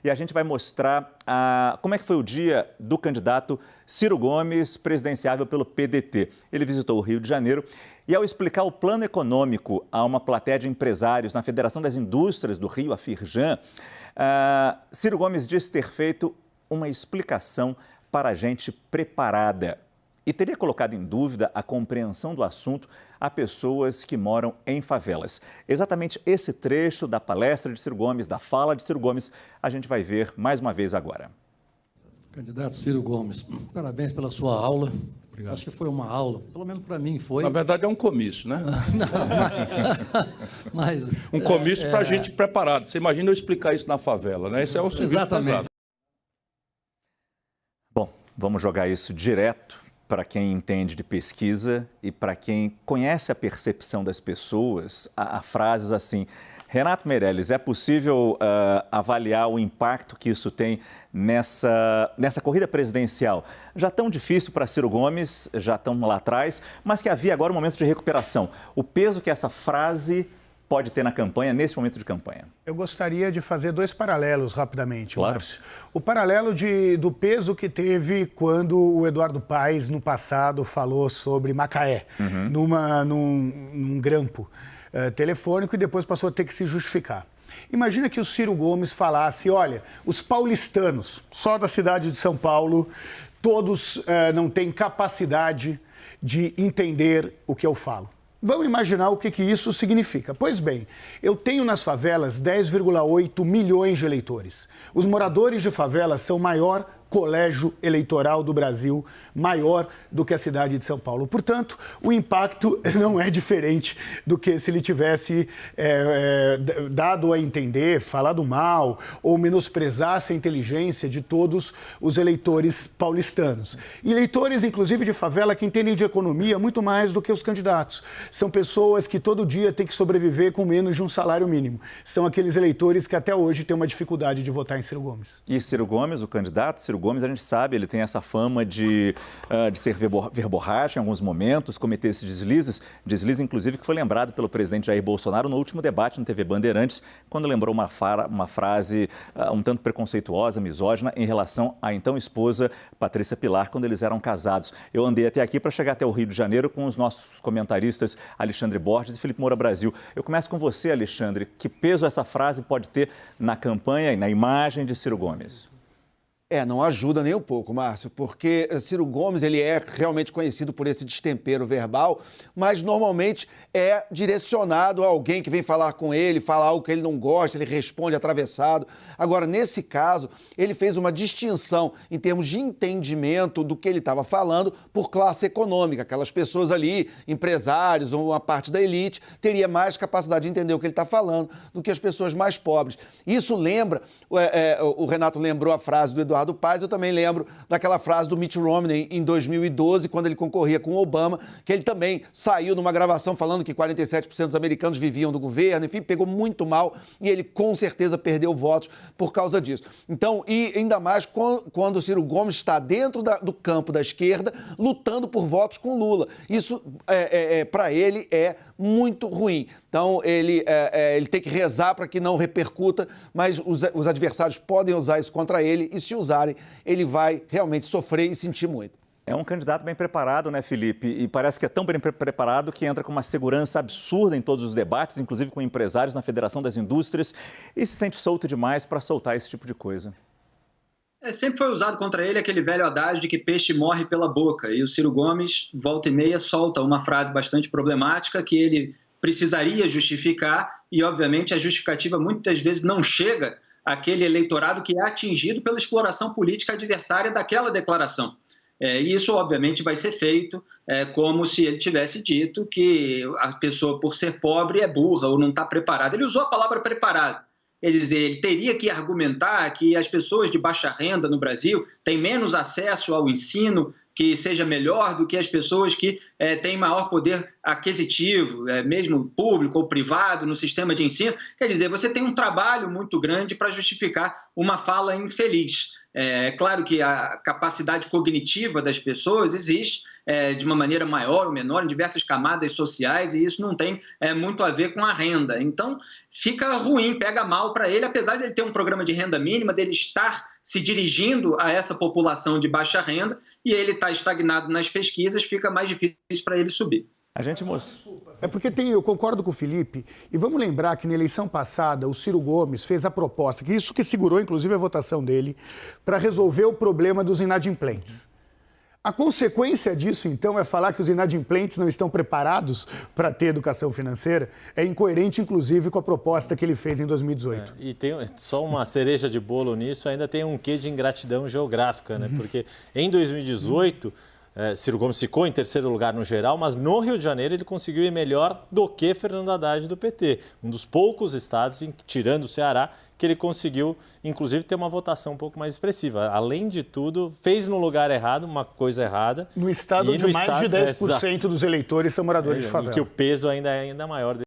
e a gente vai mostrar como é que foi o dia do candidato Ciro Gomes, presidenciável pelo PDT. Ele visitou o Rio de Janeiro e, ao explicar o plano econômico a uma plateia de empresários na Federação das Indústrias do Rio, a Firjan, Ciro Gomes disse ter feito uma explicação para gente preparada e teria colocado em dúvida a compreensão do assunto a pessoas que moram em favelas. Exatamente esse trecho da palestra de Ciro Gomes, da fala de Ciro Gomes, a gente vai ver mais uma vez agora. Candidato Ciro Gomes, parabéns pela sua aula. Obrigado. Acho que foi uma aula, pelo menos para mim foi. Na verdade é um comício, né? Não, mas um comício para gente preparada. Você imagina eu explicar isso na favela, né? Esse é o serviço exatamente. pesado. Bom, vamos jogar isso direto para quem entende de pesquisa e para quem conhece a percepção das pessoas, a frases assim: Renato Meirelles, é possível avaliar o impacto que isso tem nessa corrida presidencial? Já tão difícil para Ciro Gomes, já tão lá atrás, mas que havia agora um momento de recuperação. O peso que essa frase pode ter na campanha, nesse momento de campanha? Eu gostaria de fazer dois paralelos rapidamente, claro. Márcio. O paralelo do peso que teve quando o Eduardo Paes, no passado, falou sobre Macaé, num grampo telefônico, e depois passou a ter que se justificar. Imagina que o Ciro Gomes falasse: olha, os paulistanos, só da cidade de São Paulo, todos não têm capacidade de entender o que eu falo. Vamos imaginar o que isso significa. Pois bem, eu tenho nas favelas 10,8 milhões de eleitores. Os moradores de favelas são o maior colégio eleitoral do Brasil, maior do que a cidade de São Paulo. Portanto, o impacto não é diferente do que se ele tivesse dado a entender, falado mal ou menosprezasse a inteligência de todos os eleitores paulistanos. E eleitores, inclusive, de favela que entendem de economia muito mais do que os candidatos. São pessoas que todo dia têm que sobreviver com menos de um salário mínimo. São aqueles eleitores que até hoje têm uma dificuldade de votar em Ciro Gomes. E Ciro Gomes, o candidato, Ciro Gomes, a gente sabe, ele tem essa fama de ser verborrágico em alguns momentos, cometer esses deslize inclusive que foi lembrado pelo presidente Jair Bolsonaro no último debate na TV Bandeirantes, quando lembrou uma frase um tanto preconceituosa, misógina, em relação à então esposa Patrícia Pilar, quando eles eram casados. Eu andei até aqui para chegar até o Rio de Janeiro com os nossos comentaristas Alexandre Borges e Felipe Moura Brasil. Eu começo com você, Alexandre. Que peso essa frase pode ter na campanha e na imagem de Ciro Gomes? Não ajuda nem um pouco, Márcio, porque Ciro Gomes, ele é realmente conhecido por esse destempero verbal, mas normalmente é direcionado a alguém que vem falar com ele, fala algo que ele não gosta, ele responde atravessado. Agora, nesse caso, ele fez uma distinção em termos de entendimento do que ele estava falando por classe econômica. Aquelas pessoas ali, empresários ou uma parte da elite, teria mais capacidade de entender o que ele está falando do que as pessoas mais pobres. Isso lembra, o Renato lembrou a frase do Eduardo Paes, eu também lembro daquela frase do Mitt Romney em 2012, quando ele concorria com o Obama, que ele também saiu numa gravação falando que 47% dos americanos viviam do governo, enfim, pegou muito mal e ele com certeza perdeu votos por causa disso. Então, e ainda mais quando o Ciro Gomes está dentro do campo da esquerda, lutando por votos com Lula. Isso, para ele, é muito ruim. Então, ele tem que rezar para que não repercuta, mas os adversários podem usar isso contra ele e, se usarem, ele vai realmente sofrer e sentir muito. É um candidato bem preparado, né, Felipe? E parece que é tão bem preparado que entra com uma segurança absurda em todos os debates, inclusive com empresários na Federação das Indústrias, e se sente solto demais para soltar esse tipo de coisa. Sempre foi usado contra ele aquele velho adágio de que peixe morre pela boca. E o Ciro Gomes, volta e meia, solta uma frase bastante problemática que ele precisaria justificar e, obviamente, a justificativa muitas vezes não chega àquele eleitorado que é atingido pela exploração política adversária daquela declaração. E isso, obviamente, vai ser feito como se ele tivesse dito que a pessoa, por ser pobre, é burra ou não está preparada. Ele usou a palavra preparado. Ele teria que argumentar que as pessoas de baixa renda no Brasil têm menos acesso ao ensino que seja melhor do que as pessoas que têm maior poder aquisitivo, mesmo público ou privado, no sistema de ensino. Quer dizer, você tem um trabalho muito grande para justificar uma fala infeliz. É claro que a capacidade cognitiva das pessoas existe de uma maneira maior ou menor em diversas camadas sociais, e isso não tem muito a ver com a renda. Então, fica ruim, pega mal para ele, apesar de ele ter um programa de renda mínima, dele estar se dirigindo a essa população de baixa renda, e ele está estagnado nas pesquisas, fica mais difícil para ele subir. A gente mostrou. É porque eu concordo com o Felipe, e vamos lembrar que na eleição passada o Ciro Gomes fez a proposta, que isso que segurou inclusive a votação dele, para resolver o problema dos inadimplentes. A consequência disso, então, é falar que os inadimplentes não estão preparados para ter educação financeira. É incoerente, inclusive, com a proposta que ele fez em 2018. E tem só uma cereja de bolo nisso, ainda tem um quê de ingratidão geográfica, né? Porque em 2018... Ciro Gomes ficou em terceiro lugar no geral, mas no Rio de Janeiro ele conseguiu ir melhor do que Fernando Haddad do PT. Um dos poucos estados, tirando o Ceará, que ele conseguiu, inclusive, ter uma votação um pouco mais expressiva. Além de tudo, fez no lugar errado, uma coisa errada. No estado onde mais de 10% dos eleitores são moradores de favela. E que o peso ainda é maior.